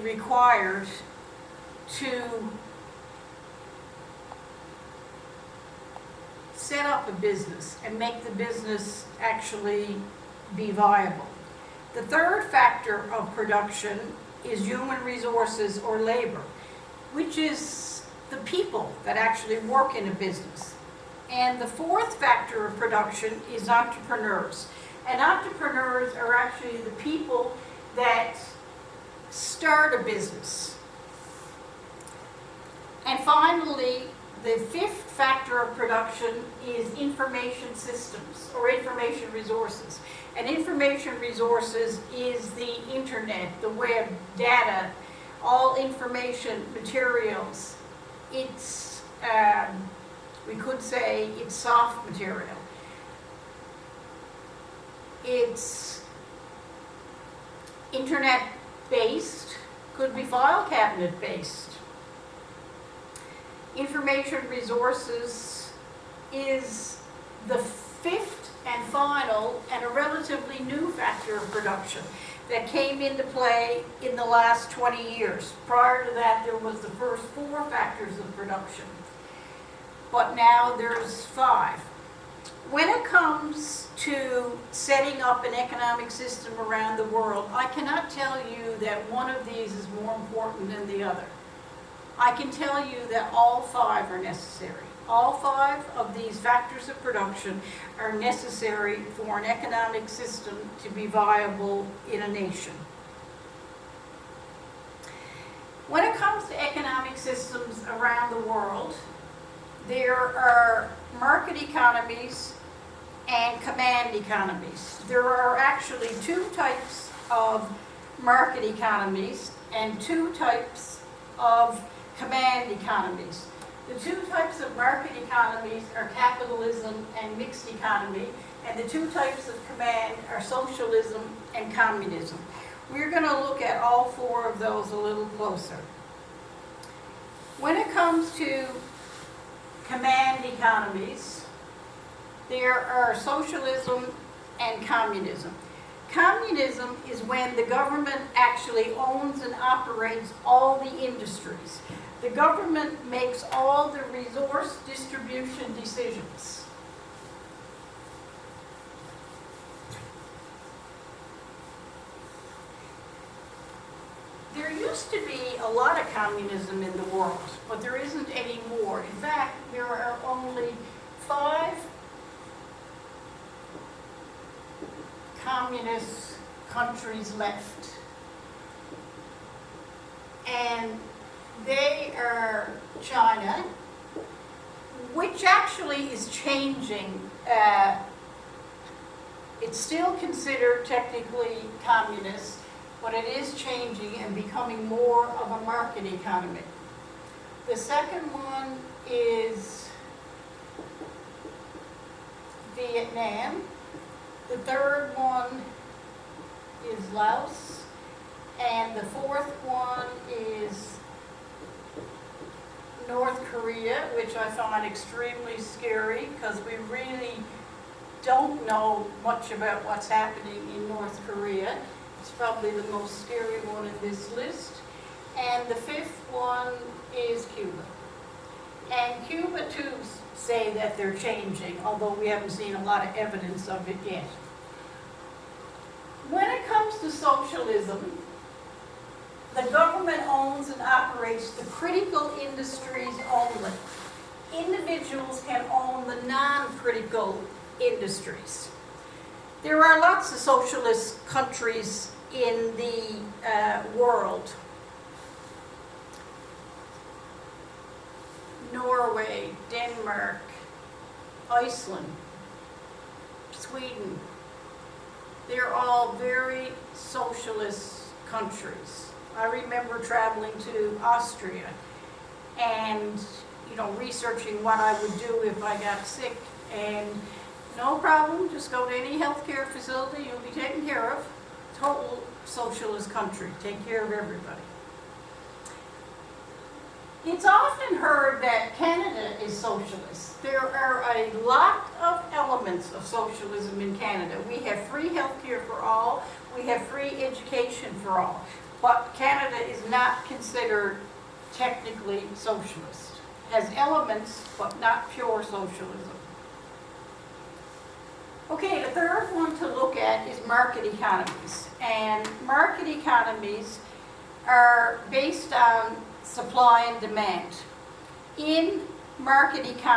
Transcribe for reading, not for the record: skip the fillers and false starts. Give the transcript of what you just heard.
required to set up a business and make the business actually be viable. The third factor of production is human resources or labor, which is the people that actually work in a business. And the fourth factor of production is entrepreneurs. And entrepreneurs are actually the people that start a business. And finally, the fifth factor of production is information systems or information resources. And information resources is the internet, the web, data, all information, materials. It's, we could say it's soft material. It's internet-based, could be file cabinet-based. Information resources is the fifth and final and a relatively new factor of production that came into play in the last 20 years. Prior to that, there was the first four factors of production, but now there's five. When it comes to setting up an economic system around the world, I cannot tell you that one of these is more important than the other. I can tell you that all five are necessary. All five of these factors of production are necessary for an economic system to be viable in a nation. When it comes to economic systems around the world, there are market economies and command economies. There are actually two types of market economies and two types of command economies. The two types of market economies are capitalism and mixed economy, and the two types of command are socialism and communism. We're going to look at all four of those a little closer. When it comes to command economies, there are socialism and communism. Communism is when the government actually owns and operates all the industries. The government makes all the resource distribution decisions. There used to be a lot of communism in the world, but there isn't any more. In fact, there are only 5 communist countries left. And they are China, which actually is changing. It's still considered technically communist, but it is changing and becoming more of a market economy. The second one is Vietnam. The third one is Laos. And the fourth one is North Korea, which I find extremely scary because we really don't know much about what's happening in North Korea. It's probably the most scary one in this list. And the fifth one is Cuba. And Cuba too say that they're changing, although we haven't seen a lot of evidence of it yet. When it comes to socialism, the government owns and operates the critical industries only. Individuals can own the non-critical industries. There are lots of socialist countries in the world. Norway, Denmark, Iceland, Sweden. They're all very socialist countries. I remember traveling to Austria and, researching what I would do if I got sick. And no problem, just go to any healthcare facility, you'll be taken care of. Total socialist country, take care of everybody. It's often heard that Canada is socialist. There are a lot of elements of socialism in Canada. We have free healthcare for all. We have free education for all. but Canada is not considered technically socialist. Has elements, but not pure socialism. Okay, the third one to look at is market economies. And market economies are based on supply and demand. In market economies,